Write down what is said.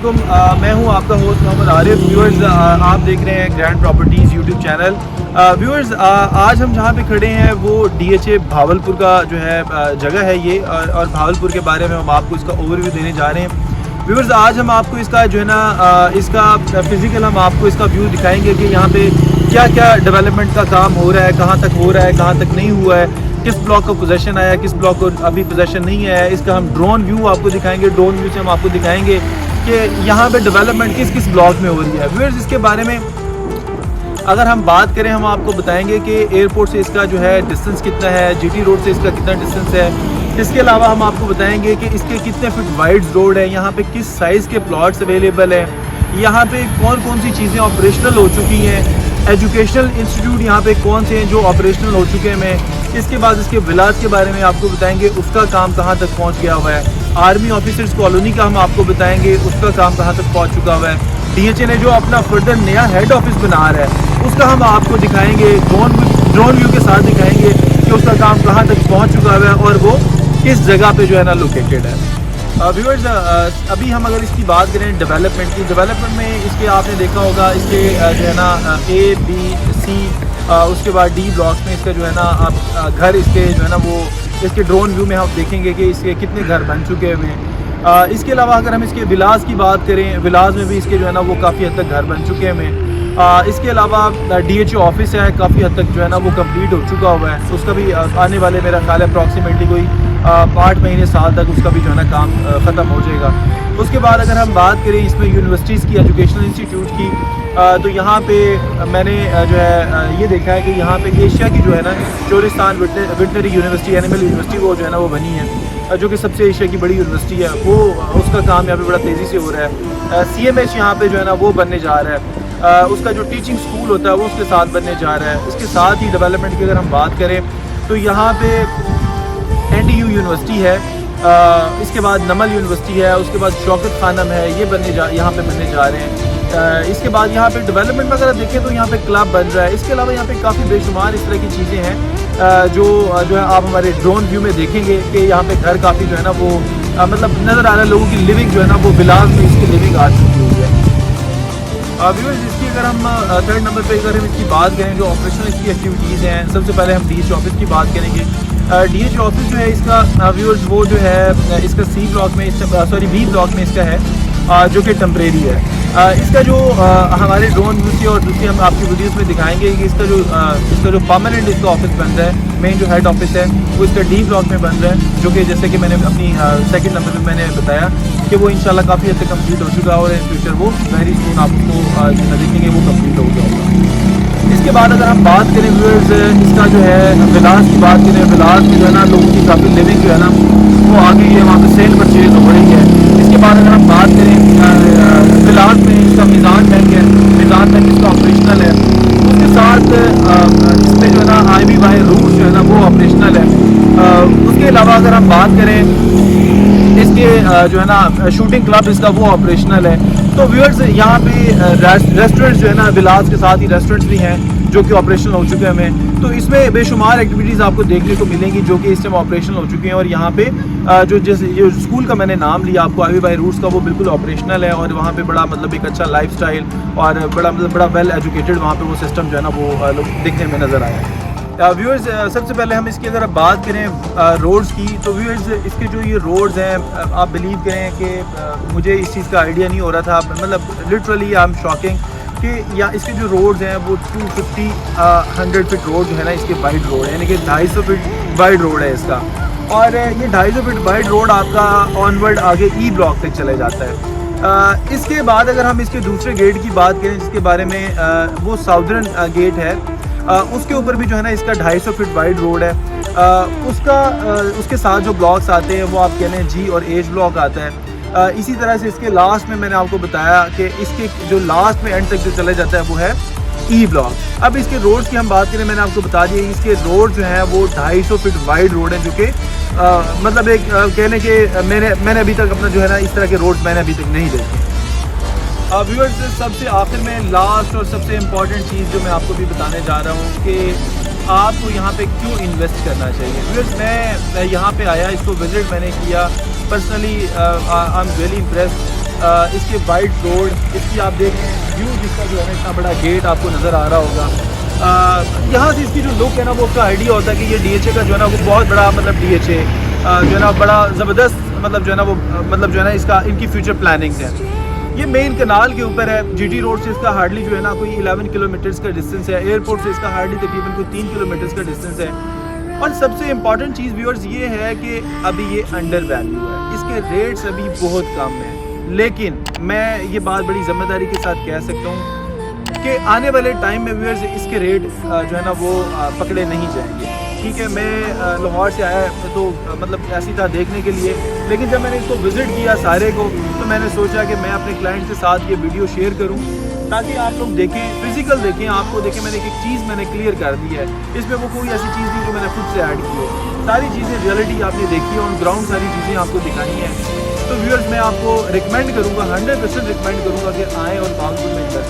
वालेकुम। मैं हूं आपका होस्ट मोहम्मद आरिफ। व्यूअर्स, आप देख रहे हैं grand properties YouTube channel. Viewers, आज हम जहां पे खड़े हैं वो DHA भावलपुर का जो है जगह है ये, और भावलपुर के बारे में हम आपको इसका ओवरव्यू देने जा रहे हैं। व्यूअर्स, आज हम आपको इसका जो है ना इसका फिज़िकल हम आपको इसका व्यू दिखाएंगे कि यहाँ पे क्या क्या डेवलपमेंट का काम हो रहा है, कहाँ तक हो रहा है, कहाँ तक नहीं हुआ है, किस ब्लॉक को पोजेशन आया, किस ब्लॉक को अभी पोजेशन नहीं आया है। इसका हम ड्रोन व्यू आपको दिखाएंगे। ड्रोन व्यू से हम आपको दिखाएंगे कि यहाँ पे डेवलपमेंट किस किस ब्लॉक में हो रही है। व्यूअर्स, इसके बारे में अगर हम बात करें, हम आपको बताएंगे कि एयरपोर्ट से इसका जो है डिस्टेंस कितना है, GT रोड से इसका कितना डिस्टेंस है। इसके अलावा हम आपको बताएंगे कि इसके कितने फीट वाइड रोड है, यहाँ पे किस साइज़ के प्लॉट्स अवेलेबल हैं, यहाँ पे कौन कौन सी चीज़ें ऑपरेशनल हो चुकी हैं, एजुकेशनल इंस्टीट्यूट यहाँ पे कौन से हैं जो ऑपरेशनल हो चुके हैं। इसके बाद इसके विलास के बारे में आपको बताएंगे, उसका काम कहाँ तक पहुँच गया हुआ है। आर्मी ऑफिसर्स कॉलोनी का हम आपको बताएंगे, उसका काम कहाँ तक पहुँच चुका हुआ है। DHA ने जो अपना फर्दर नया हेड ऑफिस बना रहा है, उसका हम आपको दिखाएंगे, ड्रोन व्यू के साथ दिखाएंगे कि उसका काम कहाँ तक पहुँच चुका हुआ है और वो किस जगह पे जो है ना लोकेटेड है। व्यूअर्स, अभी हम अगर इसकी बात करें डेवलपमेंट में इसके आपने देखा होगा, इसके जो है ना A, B, C, उसके बाद D ब्लॉक्स में इसका जो है ना आप घर इसके जो है ना वो इसके ड्रोन व्यू में हम देखेंगे कि इसके कितने घर बन चुके हुए हैं। इसके अलावा अगर हम इसके विलास की बात करें, विलास में भी इसके जो है ना वो काफ़ी हद तक घर बन चुके हैं। इसके अलावा DHA ऑफिस है, काफ़ी हद तक जो है ना वो कंप्लीट हो चुका हुआ है। उसका भी आने वाले मेरा ख्याल है अप्रॉक्सीमेटली कोई 8 महीने साल तक उसका भी जो है ना काम ख़त्म हो जाएगा। उसके बाद अगर हम बात करें इसमें यूनिवर्सिटीज़ की, एजुकेशनल इंस्टीट्यूट की, तो यहाँ पे मैंने जो है ये देखा है कि यहाँ पे एशिया की जो है ना चोरिस्तान वेटनरी यूनिवर्सिटी, एनिमल यूनिवर्सिटी वो जो है ना वो बनी है, जो कि सबसे एशिया की बड़ी यूनिवर्सिटी है। वो उसका काम यहाँ पे बड़ा तेज़ी से हो रहा है। CMH यहाँ पे जो है ना वो बनने जा रहा है। उसका जो टीचिंग स्कूल होता है वो उसके साथ बनने जा रहा है। इसके साथ ही डेवलपमेंट की अगर हम बात करें तो यहाँ पे NTU यूनिवर्सिटी है, इसके बाद नमल यूनिवर्सिटी है, उसके बाद शौकत खानम है, ये यहाँ पे बनने जा रहे हैं। इसके बाद यहाँ पे डेवलपमेंट में अगर आप देखें तो यहाँ पे क्लब बन रहा है। इसके अलावा यहाँ पे काफ़ी बेशुमार इस तरह की चीज़ें हैं जो है आप हमारे ड्रोन व्यू में देखेंगे कि यहाँ पे घर काफ़ी जो है ना वो मतलब नज़र आ रहा है। लोगों की लिविंग जो है ना वो विलास में इसकी लिविंग आ चुकी हुई है। व्यूअर्स, इसकी अगर हम थर्ड नंबर पे अगर हम इसकी बात करें, जो ऑपरेशनल इसकी एक्टिविटीज़ हैं, सबसे पहले हम DHA ऑफिस की बात करेंगे। DHA ऑफिस जो है इसका व्यूअर्स वो जो है इसका B ब्लॉक में इसका है, जो कि टेम्परेरी है। इसका जो हमारे ड्रोन व्यू से और दूसरी हम आपकी वीडियोस में दिखाएंगे कि इसका जो परमानेंट इसका ऑफिस बन रहा है, मेन जो हेड ऑफिस है वो इसका D ब्लॉक में बन रहा है, जो कि जैसे कि मैंने अपनी सेकंड नंबर पे मैंने बताया कि वो इंशाल्लाह काफ़ी हद तक कम्प्लीट हो चुका है और इन फ्यूचर वो वेरी सून आपको देखेंगे वो कम्प्लीट हो गया होगा। इसके बाद अगर हम बात करें व्यूअर्स, इसका जो है विलास की बात करें, विलास में जो है ना लोगों की काफ़ी लिविंग जो है ना वो आ गई है, वहाँ पर सेल परचेज हो रही है। इसके बाद अगर हम बात करें विलास में इसका मीज़ान बैंक है, मीज़ान बैंक इसका ऑपरेशनल है। उसके साथ इसमें जो है ना IBY रूट जो है ना वो ऑपरेशनल है। उसके अलावा अगर हम बात करें इसके जो है ना शूटिंग क्लब इसका वो ऑपरेशनल है। तो व्यूअर्स, यहाँ पे रेस्टोरेंट्स जो है ना विलास के साथ ही रेस्टोरेंट्स भी हैं जो कि ऑपरेशनल हो चुके हैं हमें। तो इसमें बेशुमार एक्टिविटीज़ आपको देखने को मिलेंगी जो कि इस टाइम ऑपरेशनल हो चुकी हैं। और यहाँ पे जो स्कूल का मैंने नाम लिया आपको IBY रूट्स का, वो बिल्कुल ऑपरेशनल है और वहाँ पे बड़ा मतलब एक अच्छा लाइफस्टाइल और बड़ा वेल एजुकेटेड वहाँ पे वो सिस्टम जो है ना वो लोग देखने में नज़र आया है। व्यूअर्स, सबसे पहले हम इसकी अगर बात करें रोड्स की, तो व्यूअर्स इसके जो ये रोड्स हैं, आप बिलीव करें कि मुझे इस चीज़ का आइडिया नहीं हो रहा था, मतलब लिटरली आई एम शॉकिंग कि या इसके जो रोड्स हैं वो 250-100 फीट रोड जो है ना इसके वाइड रोड है, यानी कि 250 फीट वाइड रोड है इसका। और ये 250 फीट वाइड रोड आपका ऑनवर्ड आगे E ब्लॉक तक चले जाता है। इसके बाद अगर हम इसके दूसरे गेट की बात करें, जिसके बारे में वो साउदर्न गेट है, उसके ऊपर भी जो है ना इसका 250 फीट वाइड रोड है। उसके साथ जो ब्लॉक्स आते हैं वो आप कह लें G और H ब्लॉक आता है। इसी तरह से इसके लास्ट में मैंने आपको बताया कि इसके जो लास्ट में एंड तक जो चले जाता है वो है E ब्लॉक। अब इसके रोड्स की हम बात करें, मैंने आपको बता दिया इसके रोड जो है वो 250 फीट वाइड रोड है, जो कि मतलब एक कहने के मैंने अभी तक अपना जो है ना इस तरह के रोड मैंने अभी तक नहीं देखे। व्यूअर्स, सबसे आखिर में लास्ट और सबसे इम्पॉर्टेंट चीज़ जो मैं आपको भी बताने जा रहा हूँ कि आपको यहाँ पे क्यों इन्वेस्ट करना चाहिए। व्यूअर्स, मैं यहाँ पे आया, इसको विज़िट मैंने किया personally, I am really impressed इसके वाइड रोड, इसकी आप देख रहे हैं व्यू जिसका जो है ना इतना बड़ा गेट आपको नज़र आ रहा होगा। यहाँ से इसकी जो लुक है ना वो उसका आइडिया होता है कि ये DHA का जो है ना वो बहुत बड़ा मतलब DHA जो है ना बड़ा ज़बरदस्त मतलब जो है ना वो मतलब जो है ना इसका इनकी फ्यूचर प्लानिंग्स हैं। ये मेन कनाल के ऊपर है। GT रोड से इसका हार्डली जो है ना कोई 11 किलोमीटर्स का डिस्टेंस है। एयरपोर्ट से इसका हार्डली तकरीबन कोई 3 किलोमीटर्स का डिस्टेंस है। और सबसे इम्पॉर्टेंट चीज़ व्यूअर्स ये है कि अभी ये अंडर वैल्यू है, इसके रेट्स अभी बहुत कम हैं। लेकिन मैं ये बात बड़ी ज़िम्मेदारी के साथ कह सकता हूँ कि आने वाले टाइम में व्यूअर्स इसके रेट जो है ना वो पकड़े नहीं जाएंगे। ठीक है, मैं लाहौर से आया तो मतलब ऐसी था देखने के लिए, लेकिन जब मैंने इसको विज़िट किया सारे को तो मैंने सोचा कि मैं अपने क्लाइंट के साथ ये वीडियो शेयर करूं ताकि आप लोग देखें, फिजिकल देखें, आपको देखें। मैंने एक चीज़ मैंने क्लियर कर दी है, इसमें वो कोई ऐसी चीज़ नहीं जो मैंने खुद से ऐड की हो। सारी चीज़ें रियलिटी आपने देखी है, ऑन ग्राउंड सारी चीज़ें आपको दिखाई हैं। तो व्यूअर्स मैं आपको रिकमेंड करूँगा, 100% रिकमेंड करूँगा कि आएँ और भावलपुर में इन्वेस्ट